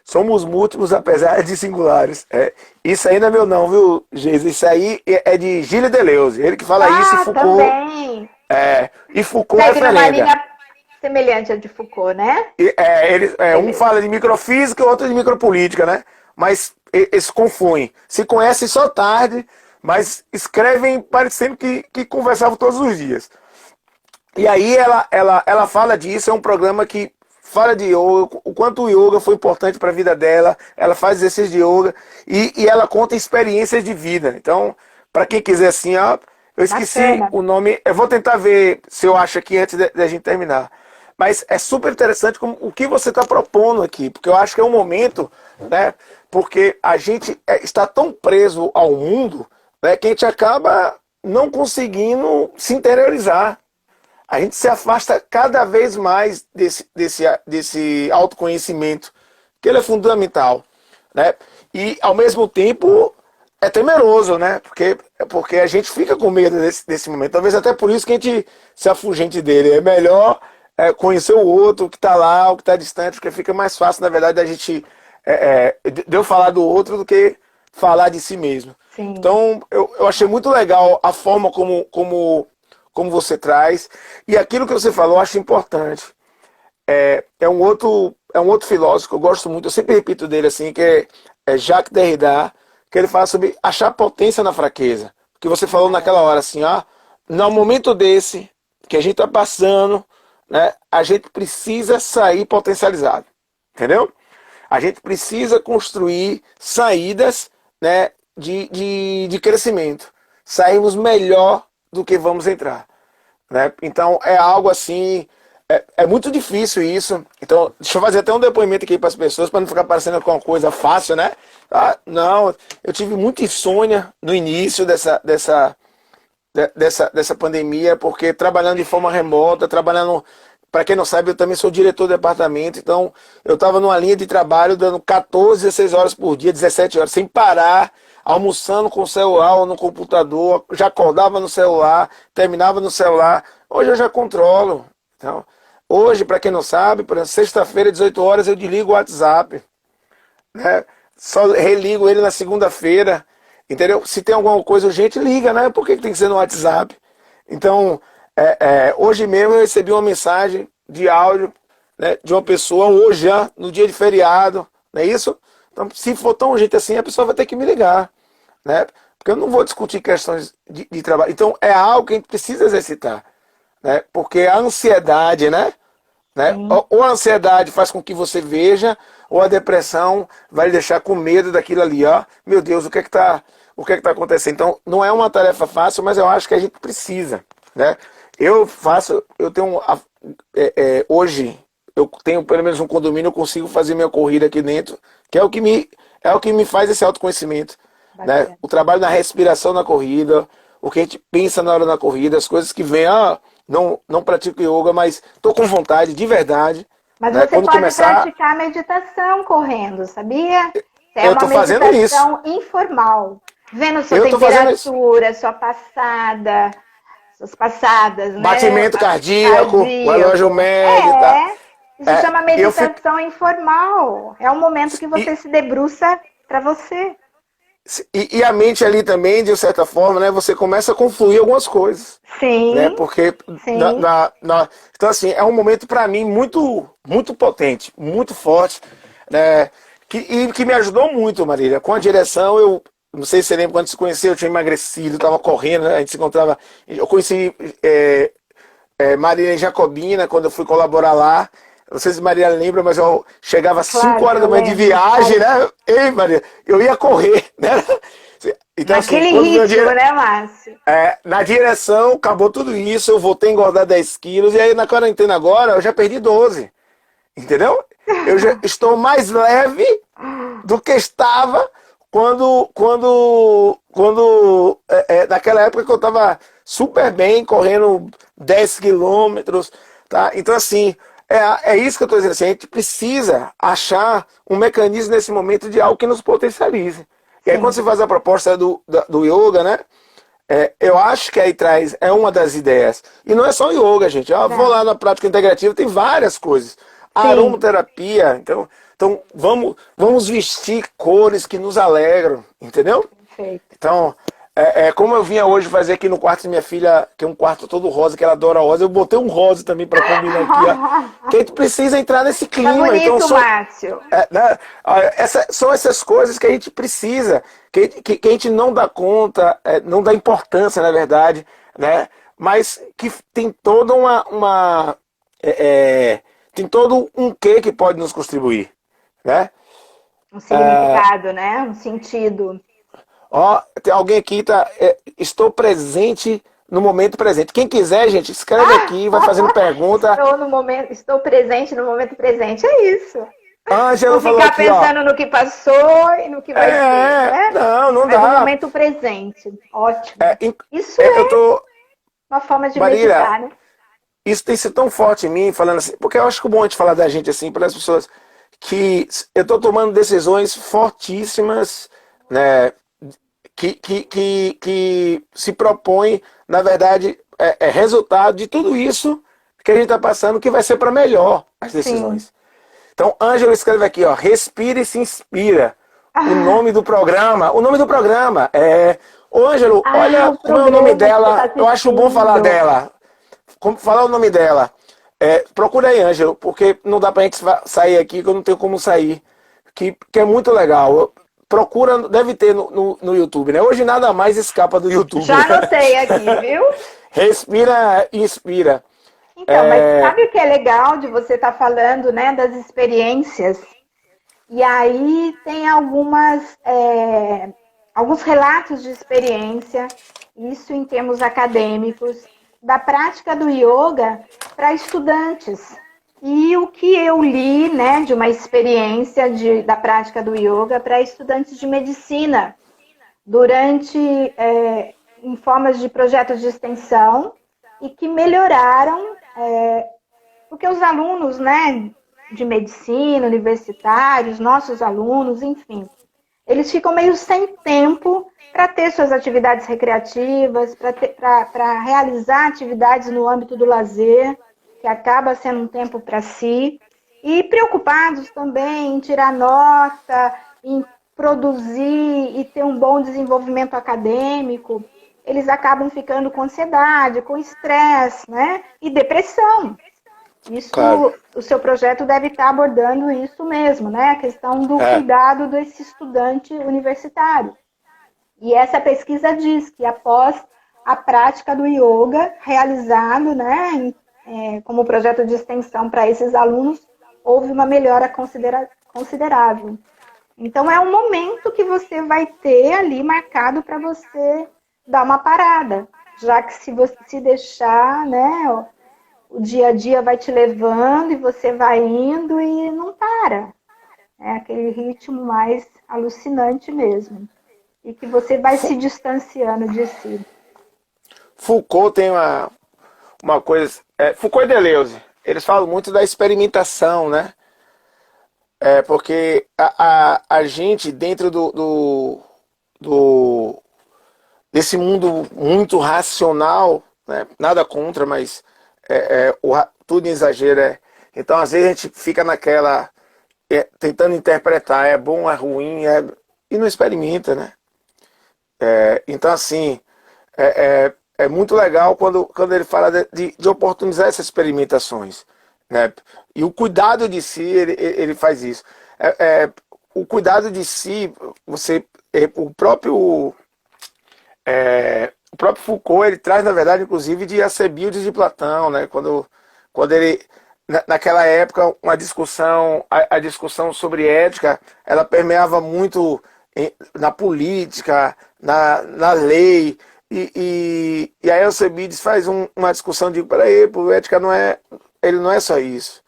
Somos múltiplos, apesar de singulares. Isso aí não é meu não, viu, Geisa? Isso aí é de Gilles Deleuze. Ele que fala isso e Ah, Foucault. também. E Foucault Segue numa referenda. linha semelhante à de Foucault, né? Um Beleza. fala de microfísica e outro de micropolítica, né? Mas eles confluem. Se conhecem só tarde, mas escrevem parecendo que conversavam todos os dias. E aí ela fala disso, é um programa que fala de yoga, o quanto o yoga foi importante para a vida dela, ela faz exercício de yoga e ela conta experiências de vida. Então, para quem quiser assim, ó, eu esqueci Bacana. o nome, eu vou tentar ver se eu acho aqui antes da gente terminar. Mas é super interessante o que você está propondo aqui, porque eu acho que é um momento, né? Porque a gente está tão preso ao mundo, né, que a gente acaba não conseguindo se interiorizar. A gente se afasta cada vez mais desse autoconhecimento, que ele é fundamental, né? E, ao mesmo tempo, é temeroso, né? Porque a gente fica com medo desse momento. Talvez até por isso que a gente se afugente dele. É melhor conhecer o outro, o que está lá, o que está distante, porque fica mais fácil, na verdade, da gente de eu falar do outro do que falar de si mesmo. Sim. Então, eu achei muito legal a forma como você traz. E aquilo que você falou, eu acho importante. É um outro filósofo que eu gosto muito, eu sempre repito dele assim, que é Jacques Derrida, que ele fala sobre achar potência na fraqueza. Que você falou naquela hora assim, ó, no momento desse que a gente está passando, né, a gente precisa sair potencializado. Entendeu? A gente precisa construir saídas, né, de crescimento. Sairmos melhor do que vamos entrar, né? Então é algo assim, é muito difícil isso. Então, deixa eu fazer até um depoimento aqui para as pessoas, para não ficar parecendo com uma coisa fácil, né? Não, eu tive muita insônia no início dessa pandemia, porque trabalhando de forma remota, trabalhando. Para quem não sabe, eu também sou diretor de departamento, então eu estava numa linha de trabalho dando 14, 16 horas por dia, 17 horas, sem parar, almoçando com o celular ou no computador, já acordava no celular, terminava no celular. Hoje eu já controlo. Então, hoje, para quem não sabe, por exemplo, sexta-feira, 18 horas, eu desligo o WhatsApp, né? Só religo ele na segunda-feira, entendeu? Se tem alguma coisa urgente, liga, né? Por que tem que ser no WhatsApp? Então, hoje mesmo eu recebi uma mensagem de áudio, né, de uma pessoa, hoje já, no dia de feriado, não é isso? Então, se for tão urgente assim, a pessoa vai ter que me ligar, né? Porque eu não vou discutir questões de trabalho. Então, é algo que a gente precisa exercitar, né? Porque a ansiedade, né? Sim. Ou a ansiedade faz com que você veja, ou a depressão vai lhe deixar com medo daquilo ali, ó. Meu Deus, o que é que tá acontecendo? Então, não é uma tarefa fácil, mas eu acho que a gente precisa, né? Eu tenho, hoje, eu tenho pelo menos um condomínio, eu consigo fazer minha corrida aqui dentro, que é o que me faz esse autoconhecimento, né? Bacana. O trabalho na respiração na corrida, o que a gente pensa na hora da corrida, as coisas que vêm, não pratico yoga, mas estou com vontade, de verdade. Mas Né? você Quando pode começar, praticar meditação correndo, sabia? É eu uma estou fazendo isso. meditação informal. Vendo sua Eu estou fazendo isso. temperatura, sua passada, suas passadas, né? Batimento cardíaco, o relógio Cardíaco. mede, tá? Isso chama Eu fico. meditação informal. É um momento que E, você se debruça para você. e a mente ali também, de certa forma, né? Você começa a confluir algumas coisas. Né? Sim, Porque sim. então assim é um momento para mim muito potente, muito forte, né? Que me ajudou muito, Marília. Com a direção eu não sei se você lembra quando se conheceu, eu tinha emagrecido, estava correndo, né? A gente se encontrava. Eu conheci Marília Jacobina quando eu fui colaborar lá. Não sei se Maria lembra, mas eu chegava às 5 Claro que horas da eu manhã de lembro. viagem, né? Ei, Maria, eu ia correr, né? Então, assim, Naquele quando meu ritmo, dia. né, Márcio? Na direção, acabou tudo isso, eu voltei a engordar 10 quilos, e aí na quarentena agora eu já perdi 12, entendeu? Eu já estou mais leve do que estava naquela época que eu estava super bem, correndo 10 quilômetros, tá? Então, assim, é isso que eu estou dizendo, assim, a gente precisa achar um mecanismo nesse momento de algo que nos potencialize. E aí, quando Sim. você faz a proposta do yoga, né? Eu acho que aí traz, é uma das ideias. E não é só yoga, gente. Eu vou Não. lá na prática integrativa, tem várias coisas. Sim, Aromaterapia, então vamos vestir cores que nos alegram, entendeu? perfeito. Então, como eu vinha hoje fazer aqui no quarto de minha filha, que é um quarto todo rosa, que ela adora rosa, eu botei um rosa também para combinar aqui, ó. Que a gente precisa entrar nesse Tá clima. Então, bonito, Márcio. né, são essas coisas que a gente precisa, que a gente não dá conta, não dá importância, na verdade, né? Mas que tem toda tem todo um quê que pode nos contribuir, né? Um significado, né? Um sentido. Ó, tem alguém aqui, tá? Estou presente no momento presente. Quem quiser, gente, escreve aqui, vai fazendo pergunta. Estou presente no momento presente, é isso. Ângela Não falou ficar aqui, ó. pensando no que passou e no que vai ser, né? Não Mas no dá. momento presente. Ótimo. É, in- Isso eu é tô. uma forma de Marília, meditar, né? isso tem sido tão forte em mim, falando assim, porque eu acho que é bom a gente falar da gente assim, para as pessoas, que eu estou tomando decisões fortíssimas, né, que se propõem, na verdade, resultado de tudo isso que a gente está passando, que vai ser para melhor as Sim. decisões. Então, Ângelo escreve aqui, ó, respira e se inspira. Ah, O nome do programa é. Ô, Ângelo, olha o como é o nome programa que você está dela. Eu acho bom falar assistindo. dela. Como falar o nome dela? Procura aí, Ângelo, porque não dá pra gente sair aqui, que eu não tenho como sair. Que é muito legal. Procura, deve ter no YouTube, né? Hoje nada mais escapa do YouTube, Já né? anotei aqui, viu? Respira e inspira. Então, mas sabe o que é legal de você estar falando, né, das experiências? E aí tem alguns relatos de experiência, isso em termos acadêmicos, da prática do yoga para estudantes. E o que eu li, né, de uma experiência da prática do yoga para estudantes de medicina, durante, em formas de projetos de extensão, e que melhoraram, porque os alunos, né, de medicina, universitários, nossos alunos, enfim, eles ficam meio sem tempo para ter suas atividades recreativas, para realizar atividades no âmbito do lazer, que acaba sendo um tempo para si, e preocupados também em tirar nota, em produzir e ter um bom desenvolvimento acadêmico, eles acabam ficando com ansiedade, com estresse, né? E depressão. Claro. Isso, o seu projeto deve estar abordando isso mesmo, né? A questão do É, cuidado desse estudante universitário. E essa pesquisa diz que após a prática do yoga realizado, né, como projeto de extensão para esses alunos, houve uma melhora considerável. Então é um momento que você vai ter ali marcado para você dar uma parada, já que se você se deixar, né, o dia a dia vai te levando e você vai indo e não para. É aquele ritmo mais alucinante mesmo. E que você vai se distanciando de si. Foucault tem uma coisa. Foucault e Deleuze, eles falam muito da experimentação, né? Porque a gente, dentro do- desse mundo muito racional, né? Nada contra, mas tudo em exagero. Então, às vezes, a gente fica naquela. Tentando interpretar, é bom, é ruim, e não experimenta, né? Então, assim, é muito legal quando ele fala de oportunizar essas experimentações, né? E o cuidado de si, ele faz isso. É, é, o cuidado de si, o próprio Foucault, ele traz, na verdade, inclusive, de Alcibíades de Platão, né? Quando ele, naquela época, a discussão sobre ética, ela permeava muito na política, na lei, e aí Alcibiades faz uma discussão de, peraí, pô, ética ele não é só isso.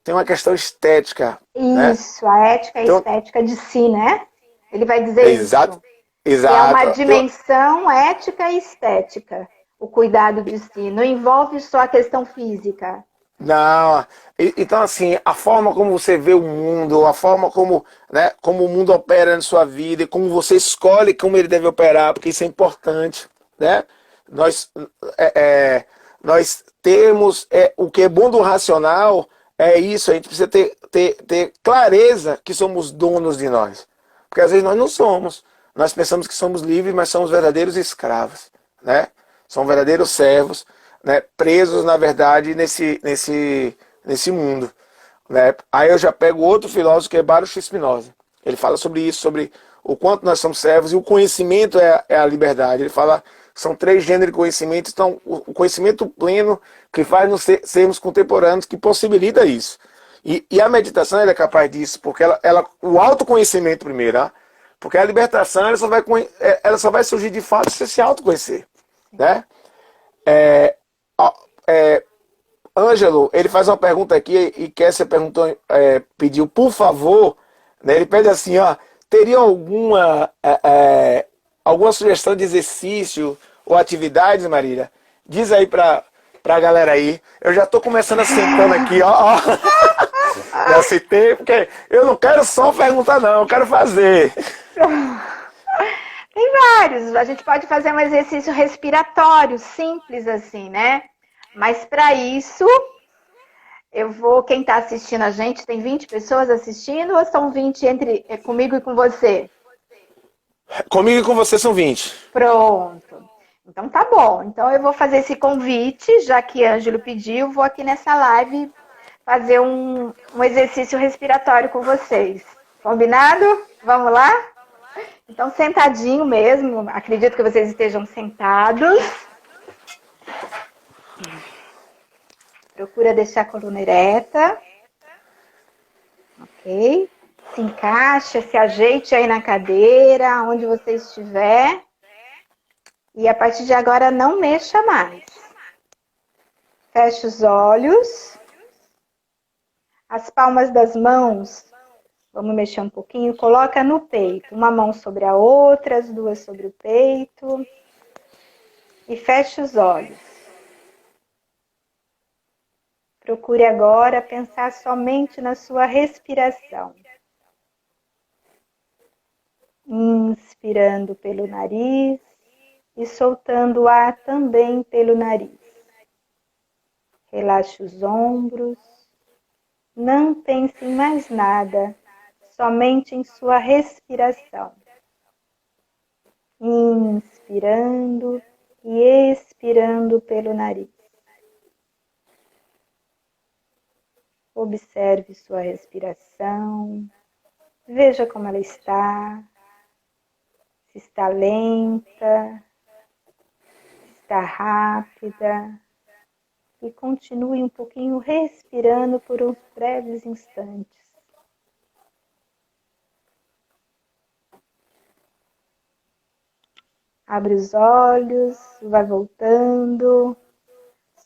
Tem uma questão estética, né? Isso, a ética e a Então, estética de si, né? Ele vai dizer é exato, isso. Que é uma exato. dimensão ética e estética, o cuidado de si. Não envolve só a questão física. Não, então assim, a forma como você vê o mundo, a forma como, né, como o mundo opera na sua vida, e como você escolhe como ele deve operar, porque isso é importante, né? Nós, é, é, nós temos o que é bom do racional é isso, a gente precisa ter clareza que somos donos de nós, porque às vezes nós não somos, nós pensamos que somos livres, mas somos verdadeiros escravos, né? São verdadeiros servos, né, presos, na verdade, nesse mundo. Né? Aí eu já pego outro filósofo que é Baruch Spinoza. Ele fala sobre isso, sobre o quanto nós somos servos e o conhecimento é a liberdade. Ele fala que são três gêneros de conhecimento, então o conhecimento pleno que faz nos sermos contemporâneos, que possibilita isso. E a meditação ela é capaz disso, porque o autoconhecimento primeiro, tá? Porque a libertação ela só vai surgir de fato se você se autoconhecer. Né? Ó, Ângelo, ele faz uma pergunta aqui e Kessia pediu, por favor, né? Ele pede assim, ó, teria alguma sugestão de exercício ou atividades, Marília? Diz aí pra galera aí. Eu já tô começando a sentando aqui, ó. Já citei, porque eu não quero só perguntar, não, eu quero fazer. Tem vários. A gente pode fazer um exercício respiratório, simples assim, né? Mas para isso, quem está assistindo a gente, tem 20 pessoas assistindo ou são 20 comigo e com você? Comigo e com você são 20. Pronto. Então tá bom. Então eu vou fazer esse convite, já que Ângelo pediu, vou aqui nessa live fazer um exercício respiratório com vocês. Combinado? Vamos lá? Então, sentadinho mesmo, acredito que vocês estejam sentados. Procura deixar a coluna ereta. Ok? Se encaixa, se ajeite aí na cadeira, onde você estiver. E a partir de agora, não mexa mais. Feche os olhos. As palmas das mãos, vamos mexer um pouquinho, coloca no peito. Uma mão sobre a outra, as duas sobre o peito. E feche os olhos. Procure agora pensar somente na sua respiração. Inspirando pelo nariz e soltando o ar também pelo nariz. Relaxe os ombros. Não pense em mais nada, somente em sua respiração. Inspirando e expirando pelo nariz. Observe sua respiração. Veja como ela está. Se está lenta, se está rápida. E continue um pouquinho respirando por uns breves instantes. Abre os olhos, vai voltando,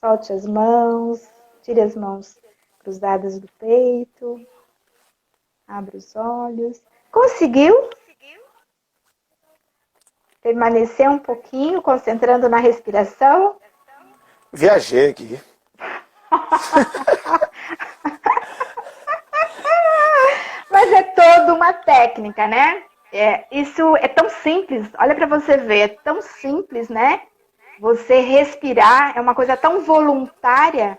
solte as mãos, tire as mãos cruzadas do peito, abre os olhos. Conseguiu? permanecer um pouquinho, concentrando na respiração. Viajei aqui. Mas é toda uma técnica, né? Isso é tão simples, olha para você ver, é tão simples, né? Você respirar é uma coisa tão voluntária,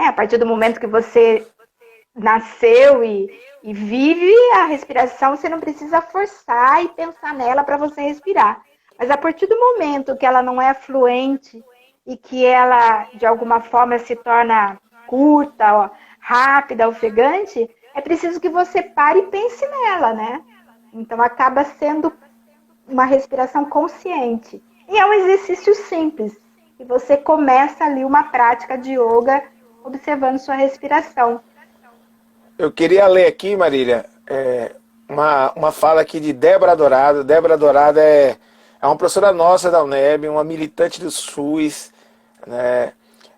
a partir do momento que você nasceu e vive a respiração, você não precisa forçar e pensar nela para você respirar. Mas a partir do momento que ela não é fluente e que ela, de alguma forma, se torna curta, ó, rápida, ofegante, é preciso que você pare e pense nela, né? Então, acaba sendo uma respiração consciente. E é um exercício simples. E você começa ali uma prática de yoga observando sua respiração. Eu queria ler aqui, Marília, uma fala aqui de Débora Dourado. Débora Dourado é uma professora nossa da UNEB, uma militante do SUS, né?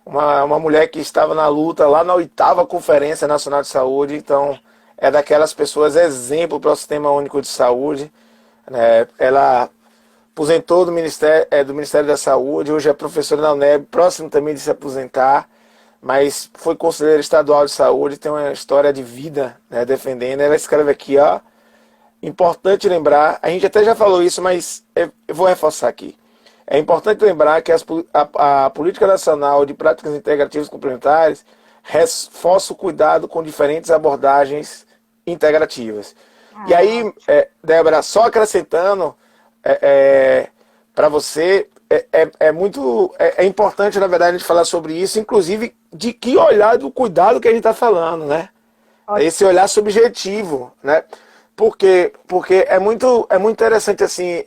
Uma mulher que estava na luta lá na 8ª Conferência Nacional de Saúde, então é daquelas pessoas exemplo para o Sistema Único de Saúde, né? Ela aposentou do Ministério da Saúde, hoje é professora na UNEB, próximo também de se aposentar, mas foi conselheira estadual de saúde, tem uma história de vida, né, defendendo. Ela escreve aqui, ó, importante lembrar, a gente até já falou isso, mas eu vou reforçar aqui. É importante lembrar que a Política Nacional de Práticas Integrativas Complementares reforça o cuidado com diferentes abordagens integrativas. E aí, Débora, só acrescentando para você, é importante, na verdade, a gente falar sobre isso, inclusive de que olhar do cuidado que a gente está falando, né? Esse olhar subjetivo, né? Porque é muito interessante, assim,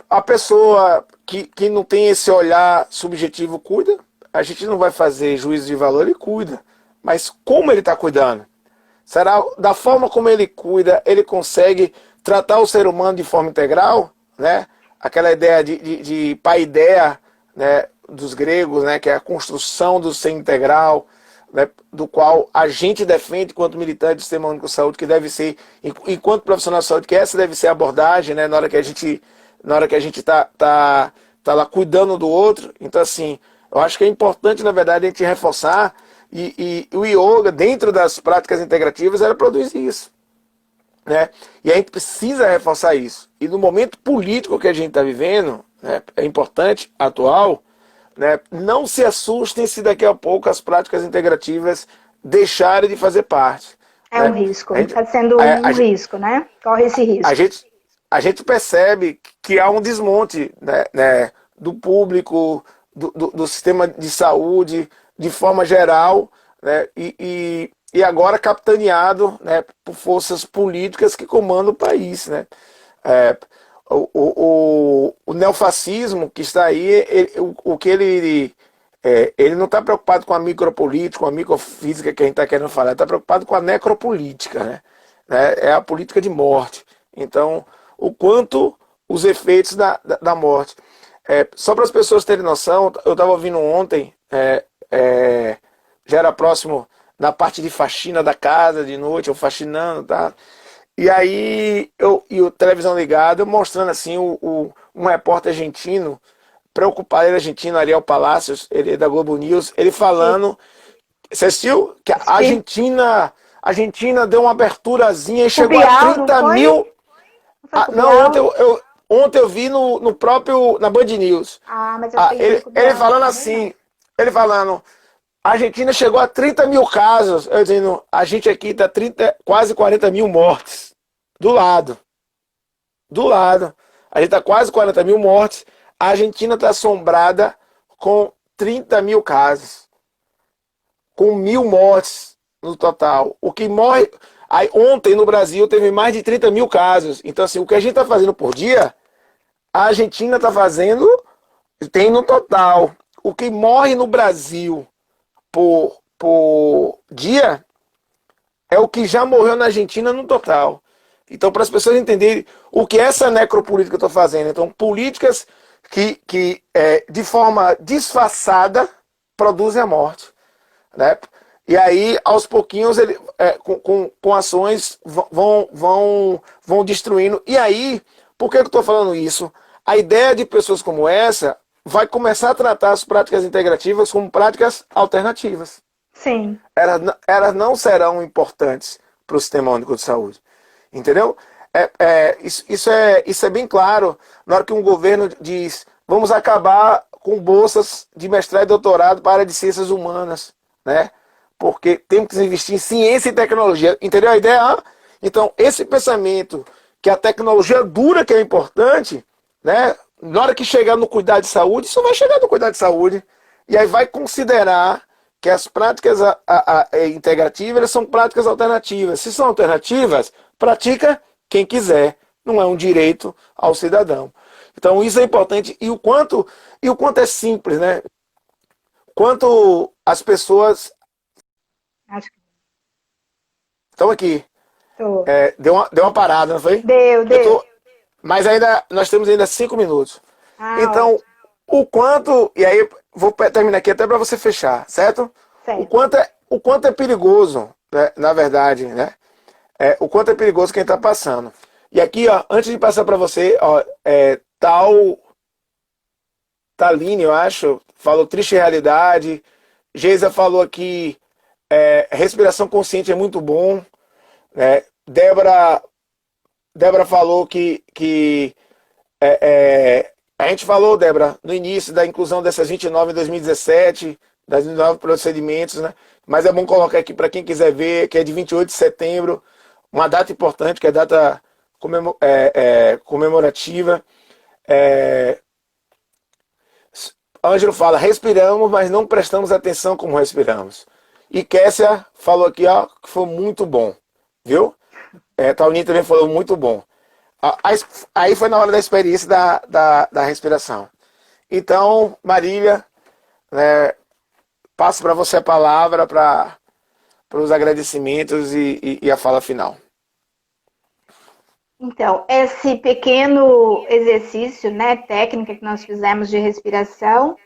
a pessoa que não tem esse olhar subjetivo cuida, a gente não vai fazer juízo de valor, ele cuida. Mas como ele está cuidando? Será da forma como ele cuida, ele consegue tratar o ser humano de forma integral, né? Aquela ideia de paideia, né, dos gregos, né, que é a construção do ser integral, né, do qual a gente defende, enquanto militante do Sistema Único de Saúde, que deve ser, enquanto profissional de saúde, que essa deve ser a abordagem, né, na hora que a gente tá lá cuidando do outro. Então, assim, eu acho que é importante, na verdade, a gente reforçar, e o yoga, dentro das práticas integrativas, ela produz isso, né? E a gente precisa reforçar isso. E no momento político que a gente está vivendo, né, é importante, atual, né, não se assustem se daqui a pouco as práticas integrativas deixarem de fazer parte. É né? um risco, está sendo risco, né? Corre esse risco. A gente percebe que há um desmonte, né, do público, do sistema de saúde, de forma geral, né, e agora capitaneado, né, por forças políticas que comandam o país. Né? O neofascismo que está aí, ele não está preocupado com a micropolítica, com a microfísica que a gente está querendo falar, ele está preocupado com a necropolítica, né? É a política de morte. Então, o quanto os efeitos da morte. Só para as pessoas terem noção, eu estava ouvindo ontem, já era próximo na parte de faxina da casa, de noite, eu faxinando, tá? E aí, o televisão ligada, mostrando assim, um repórter argentino, preocupado, ele é argentino, Ariel Palacios, ele é da Globo News, ele falando, você assistiu? Que a Argentina deu uma aberturazinha e chegou a 30 mil... Não, ontem eu vi na Band News. Mas eu ele falando assim, ele falando, a Argentina chegou a 30 mil casos, eu dizendo, a gente aqui está quase 40 mil mortes. Do lado. A gente está quase 40 mil mortes, a Argentina está assombrada com 30 mil casos. Com 1.000 mortes no total. O que morre... Aí, ontem no Brasil teve mais de 30 mil casos. Então, assim, o que a gente está fazendo por dia, a Argentina está fazendo, tem no total. O que morre no Brasil por dia é o que já morreu na Argentina no total. Então, para as pessoas entenderem o que essa necropolítica está fazendo. Então, políticas que de forma disfarçada produzem a morte. Né? E aí, aos pouquinhos, com ações vão destruindo. E aí, por que eu estou falando isso? A ideia de pessoas como essa vai começar a tratar as práticas integrativas como práticas alternativas. Sim. Elas não serão importantes para o Sistema Único de Saúde. Entendeu? Isso é bem claro na hora que um governo diz: vamos acabar com bolsas de mestrado e doutorado para a área de ciências humanas, né? Porque temos que investir em ciência e tecnologia. Entendeu a ideia? Então, esse pensamento que a tecnologia dura que é importante, né? Na hora que chegar no cuidado de saúde, isso vai chegar no cuidado de saúde. E aí vai considerar que as práticas integrativas são práticas alternativas. Se são alternativas, pratica quem quiser. Não é um direito ao cidadão. Então isso é importante. E o quanto é simples, né? Quanto as pessoas Acho que estão aqui. tô. Deu uma parada, não foi? Deu. Mas nós temos ainda 5 minutos. Então, Ótimo. o quanto... E aí, vou terminar aqui até para você fechar, certo? Certo. O quanto é perigoso, né, na verdade, né? O quanto é perigoso quem está passando. E aqui, ó, antes de passar para você, ó, Taline, eu acho, falou triste realidade. Geisa falou aqui, respiração consciente é muito bom, né? Débora falou que a gente falou, Débora, no início da inclusão dessas 29 em 2017, das 29 procedimentos, né? Mas é bom colocar aqui para quem quiser ver, que é de 28 de setembro, uma data importante, que é a data comemorativa. Ângelo fala: respiramos, mas não prestamos atenção como respiramos. E Kessia falou aqui, ó, que foi muito bom, viu? Tauninha também falou muito bom. Aí foi na hora da experiência da respiração. Então, Marília, né, passo para você a palavra para os agradecimentos e a fala final. Então, esse pequeno exercício, né, técnica que nós fizemos de respiração,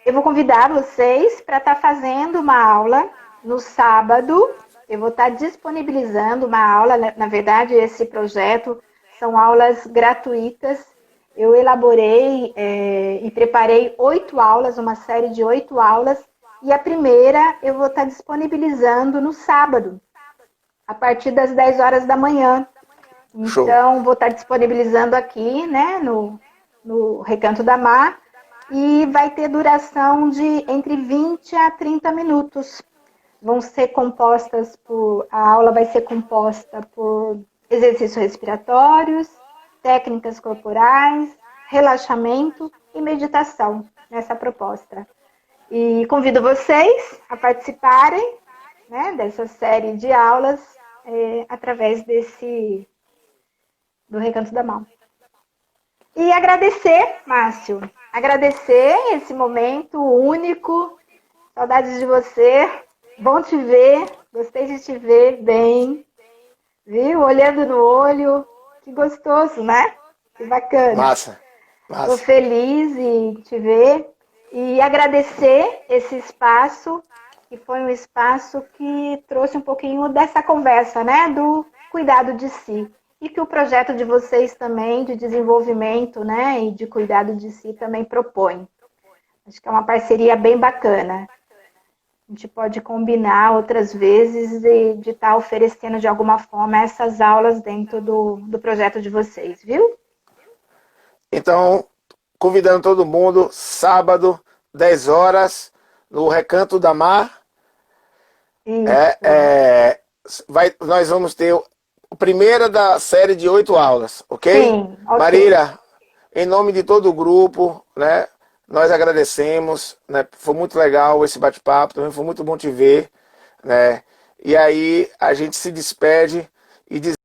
eu vou convidar vocês para estar fazendo uma aula no sábado. Eu vou estar disponibilizando uma aula, na verdade, esse projeto são aulas gratuitas. Eu elaborei e preparei 8 aulas, uma série de 8 aulas, e a primeira eu vou estar disponibilizando no sábado, a partir das 10 horas da manhã. Show. Então, vou estar disponibilizando aqui, né, no Recanto da Mar, e vai ter duração de entre 20 a 30 minutos. Vão ser a aula vai ser composta por exercícios respiratórios, técnicas corporais, relaxamento e meditação nessa proposta. E convido vocês a participarem, né, dessa série de aulas através do Recanto da Mar. E agradecer, Márcio, agradecer esse momento único, saudades de você, bom te ver, gostei de te ver bem, viu? Olhando no olho, que gostoso, né? Que bacana. Massa. Estou feliz em te ver e agradecer esse espaço, que foi um espaço que trouxe um pouquinho dessa conversa, né? Do cuidado de si. E que o projeto de vocês também, de desenvolvimento, né? E de cuidado de si também propõe. Acho que é uma parceria bem bacana. A gente pode combinar outras vezes de estar oferecendo de alguma forma essas aulas dentro do projeto de vocês, viu? Então, convidando todo mundo, sábado, 10 horas, no Recanto da Mar. Nós vamos ter a primeira da série de 8 aulas, ok? Sim, ok. Marília, em nome de todo o grupo, né? Nós agradecemos, né? Foi muito legal esse bate-papo, também foi muito bom te ver, né? E aí a gente se despede e diz